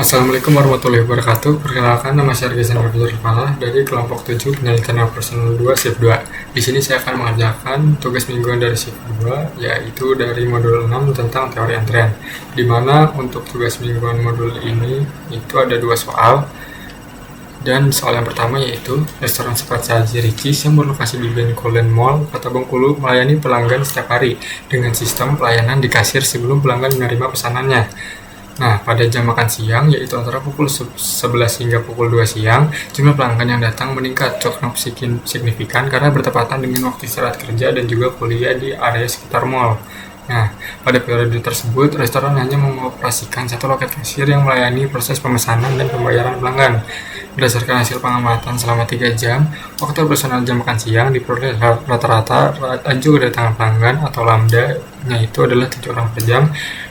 Assalamualaikum warahmatullahi wabarakatuh. Perkenalkan, nama saya Argesan Abdul Falah dari kelompok 7 penelitian operasional 2 shift 2. Di sini saya akan mengerjakan tugas mingguan dari shift 2, yaitu dari modul 6 tentang teori antrian. Di mana untuk tugas mingguan modul ini itu ada 2 soal. Dan soal yang pertama yaitu restoran cepat saji Ricis yang berlokasi di Bencoolen Mall, Kota Bengkulu melayani pelanggan setiap hari dengan sistem pelayanan di kasir sebelum pelanggan menerima pesanannya. Nah, pada jam makan siang, yaitu antara pukul 11 hingga pukul 2 siang, jumlah pelanggan yang datang meningkat cukup signifikan karena bertepatan dengan waktu istirahat kerja dan juga kuliah di area sekitar mall. Nah, pada periode tersebut, restoran hanya mengoperasikan satu loket kasir yang melayani proses pemesanan dan pembayaran pelanggan. Berdasarkan hasil pengamatan selama 3 jam, waktu operasional jam makan siang diperoleh rata-rata laju kedatangan pelanggan atau lambda-nya itu adalah 7 orang per jam,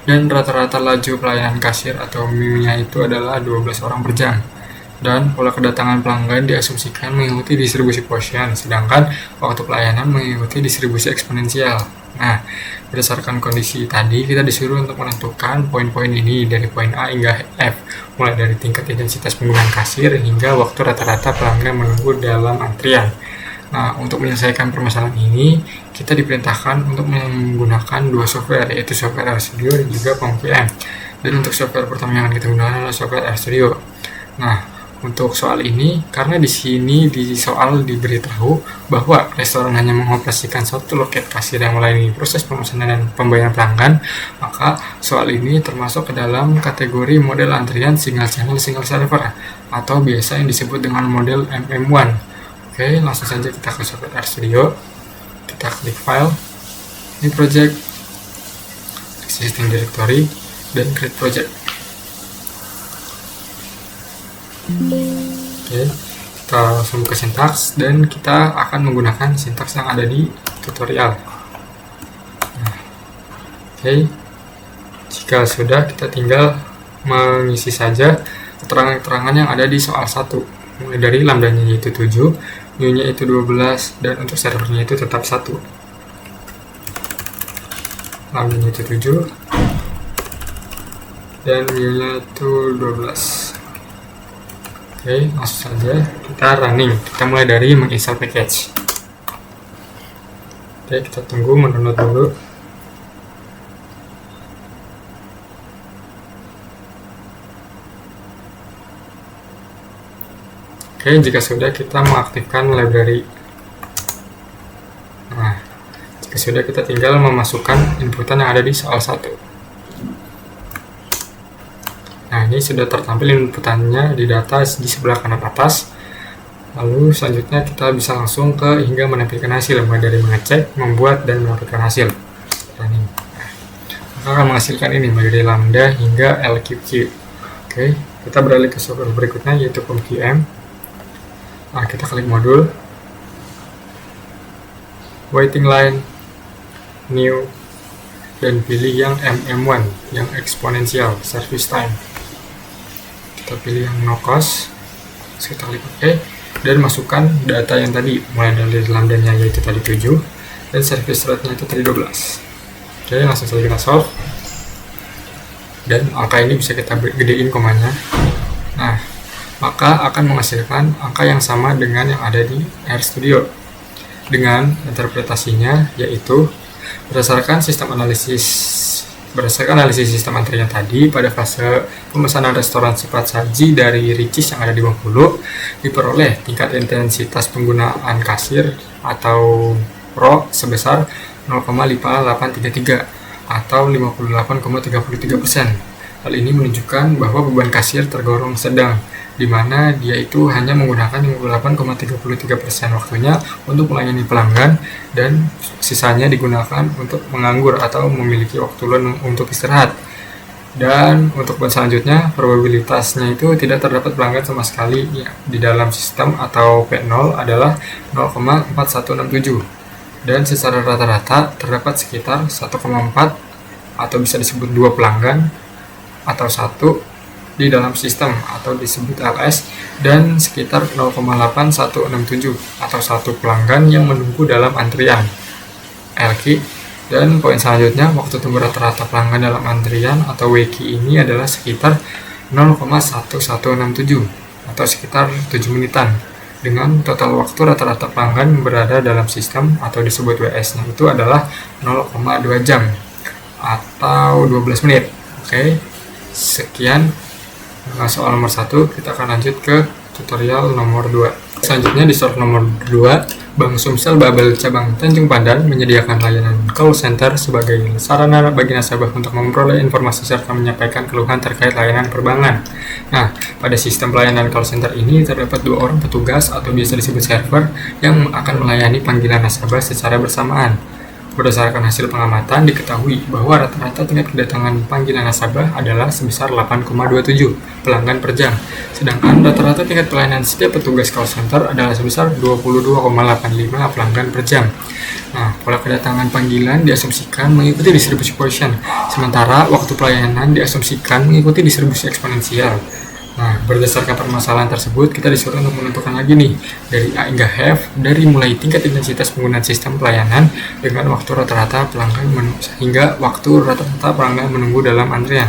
dan rata-rata laju pelayanan kasir atau MIU-nya itu adalah 12 orang per jam. Dan pola kedatangan pelanggan diasumsikan mengikuti distribusi Poisson, sedangkan waktu pelayanan mengikuti distribusi eksponensial. Nah, berdasarkan kondisi tadi, kita disuruh untuk menentukan poin-poin ini dari poin A hingga F, mulai dari tingkat intensitas penggunaan kasir hingga waktu rata-rata pelanggan menunggu dalam antrian. Nah, untuk menyelesaikan permasalahan ini, kita diperintahkan untuk menggunakan 2 software, yaitu software RStudio dan juga POM-VM. Dan untuk software pertama yang akan kita gunakan adalah software RStudio. Nah, untuk soal ini, karena di sini di soal diberitahu bahwa restoran hanya mengoperasikan satu loket kasir yang melayani proses pemesanan dan pembayaran pelanggan, maka soal ini termasuk ke dalam kategori model antrian single channel single server atau biasa yang disebut dengan model MM1. Oke, langsung saja kita ke software RStudio. Kita klik file, new project, existing directory, dan create project. Oke, kita langsung ke sintaks dan kita akan menggunakan sintaks yang ada di tutorial. Nah, oke, jika sudah, kita tinggal mengisi saja keterangan-keterangan yang ada di soal 1, mulai dari lambdanya yaitu 7, new-nya itu 12, dan untuk servernya itu tetap 1. Lambdanya itu 7 dan new-nya itu 12. Oke, langsung saja kita running. Kita mulai dari menginstal package. Oke, kita tunggu mendownload dulu. Oke, jika sudah, kita mengaktifkan library. Nah, jika sudah, kita tinggal memasukkan inputan yang ada di soal 1. Nah, ini sudah tertampil inputannya di data di sebelah kanan atas. Lalu selanjutnya kita bisa langsung ke hingga menampilkan hasil, mulai dari mengecek, membuat, dan menampilkan hasil. Nah, maka akan menghasilkan ini mulai dari lambda hingga LQQ. Oke, kita beralih ke software berikutnya yaitu POM-VM. Nah, kita klik modul, waiting line, new, dan pilih yang MM1, yang eksponensial, service time. Kita pilih yang no cost, kita klik OK, dan masukkan data yang tadi, mulai dari lambdanya yaitu tadi 7, dan service rate-nya itu tadi 12. Oke, langsung saja kita solve, dan angka ini bisa kita gedein komanya. Nah, maka akan menghasilkan angka yang sama dengan yang ada di RStudio, dengan interpretasinya yaitu berdasarkan analisis sistem antrian tadi pada fase pemesanan restoran cepat saji dari Ricis yang ada di Bengkulu, diperoleh tingkat intensitas penggunaan kasir atau RO sebesar 0,5833 atau 58,33%. Hal ini menunjukkan bahwa beban kasir tergolong sedang, di mana dia itu hanya menggunakan 58,33% waktunya untuk melayani pelanggan dan sisanya digunakan untuk menganggur atau memiliki waktu luang untuk istirahat. Dan untuk poin selanjutnya, probabilitasnya itu tidak terdapat pelanggan sama sekali ya, di dalam sistem atau P0 adalah 0,4167, dan secara rata-rata terdapat sekitar 1,4 atau bisa disebut 2 pelanggan atau 1 di dalam sistem atau disebut LS, dan sekitar 0,8167 atau 1 pelanggan yang menunggu dalam antrian LQ. Dan poin selanjutnya, waktu tunggu rata-rata pelanggan dalam antrian atau WQ ini adalah sekitar 0,1167 atau sekitar 7 menitan, dengan total waktu rata-rata pelanggan berada dalam sistem atau disebut WS-nya itu adalah 0,2 jam atau 12 menit. Oke, sekian soal nomor 1. Kita akan lanjut ke tutorial nomor 2. Selanjutnya di soal nomor 2, Bank Sumsel Babel Cabang Tanjung Pandan menyediakan layanan call center sebagai sarana bagi nasabah untuk memperoleh informasi serta menyampaikan keluhan terkait layanan perbankan. Nah, pada sistem pelayanan call center ini terdapat 2 orang petugas atau biasa disebut server yang akan melayani panggilan nasabah secara bersamaan. Berdasarkan hasil pengamatan, diketahui bahwa rata-rata tingkat kedatangan panggilan nasabah adalah sebesar 8,27 pelanggan per jam, sedangkan rata-rata tingkat pelayanan setiap petugas call center adalah sebesar 22,85 pelanggan per jam. Nah, pola kedatangan panggilan diasumsikan mengikuti distribusi Poisson, sementara waktu pelayanan diasumsikan mengikuti distribusi eksponensial. Nah, berdasarkan permasalahan tersebut, kita disuruh untuk menentukan lagi nih, dari A hingga F, dari mulai tingkat intensitas penggunaan sistem pelayanan dengan waktu rata-rata pelanggan hingga waktu rata-rata pelanggan menunggu dalam antrian.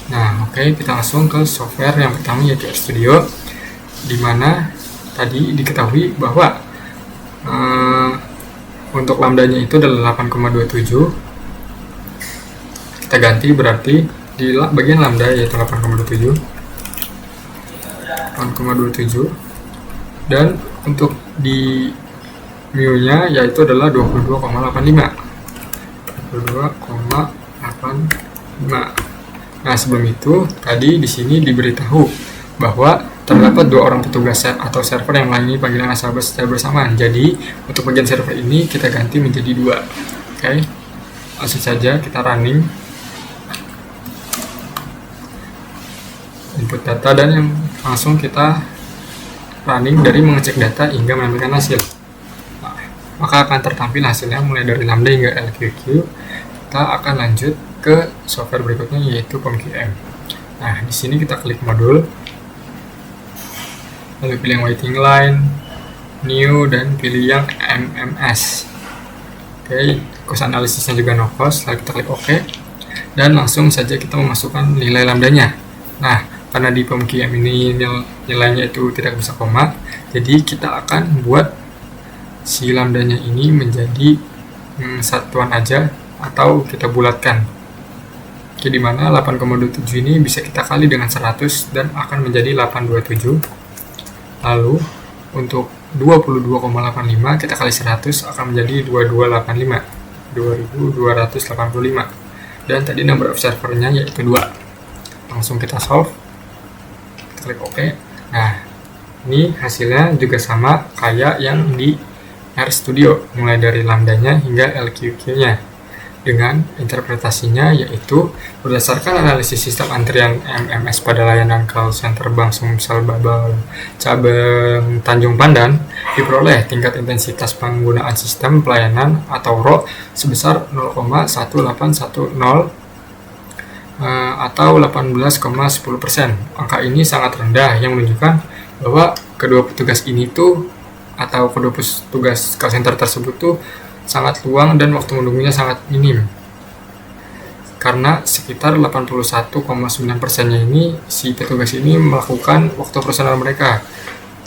Nah, oke, kita langsung ke software yang pertama yaitu RStudio, di mana tadi diketahui bahwa untuk lambdanya itu adalah 8,27. Kita ganti berarti di bagian lambda yaitu 8,27 dan untuk di mu-nya yaitu adalah 22,85. Nah, sebelum itu tadi di sini diberitahu bahwa terdapat 2 orang petugas atau server yang melayani panggilan nasabah secara bersamaan. Jadi untuk bagian server ini kita ganti menjadi 2. Oke, langsung saja kita running input data, dan yang langsung kita running dari mengecek data hingga menampilkan hasil. Nah, maka akan tertampil hasilnya mulai dari lambda hingga LQQ. Kita akan lanjut ke software berikutnya yaitu POMQM. Nah, di sini kita klik modul, lalu pilih yang waiting line, new, dan pilih yang MMS. Oke, cost analisisnya juga no cost. Lalu kita klik OK, dan langsung saja kita memasukkan nilai lambdanya. Nah, karena di POMQM ini nilainya itu tidak bisa koma, jadi kita akan buat si lambdanya ini menjadi satuan aja atau kita bulatkan. Oke, dimana 8,27 ini bisa kita kali dengan 100 dan akan menjadi 827. Lalu untuk 22,85 kita kali 100 akan menjadi 2285, 2285. Dan tadi number of servernya yaitu 2. Langsung kita solve, kita klik OK. Nah, ini hasilnya juga sama kayak yang di RStudio, mulai dari lambdanya hingga LQQ-nya, dengan interpretasinya yaitu berdasarkan analisis sistem antrian MMS pada layanan call center Bank Sumsel Babel Cabang Tanjung Pandan, diperoleh tingkat intensitas penggunaan sistem pelayanan atau RO sebesar 0,1810 atau 18,10%. Angka ini sangat rendah yang menunjukkan bahwa kedua petugas ini tuh atau kedua petugas call center tersebut tuh sangat luang dan waktu menunggunya sangat minim. Karena sekitar 81,9%-nya ini si petugas ini melakukan waktu operasional mereka.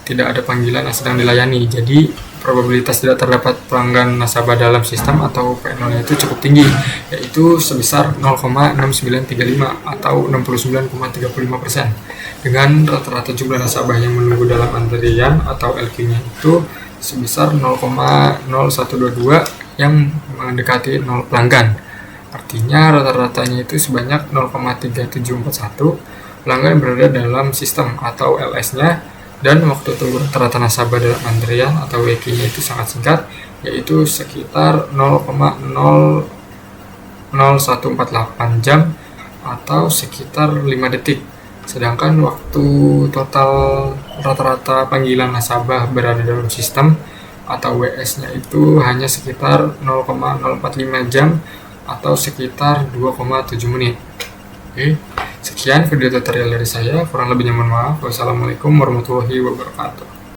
Tidak ada panggilan yang sedang dilayani. Jadi probabilitas tidak terdapat pelanggan nasabah dalam sistem atau P0-nya itu cukup tinggi, yaitu sebesar 0,6935 atau 69,35%. Dengan rata-rata jumlah nasabah yang menunggu dalam antrian atau LQ-nya itu sebesar 0,0122 yang mendekati 0 pelanggan. Artinya rata-ratanya itu sebanyak 0,3741 pelanggan berada dalam sistem atau LS-nya, dan waktu tunggu rata-rata nasabah dalam antrian atau WQ-nya itu sangat singkat, yaitu sekitar 0,00148 jam atau sekitar 5 detik. Sedangkan waktu total rata-rata panggilan nasabah berada dalam sistem atau WS-nya itu hanya sekitar 0,045 jam atau sekitar 2,7 menit. Oke, sekian video tutorial dari saya. Kurang lebihnya mohon maaf. Wassalamualaikum warahmatullahi wabarakatuh.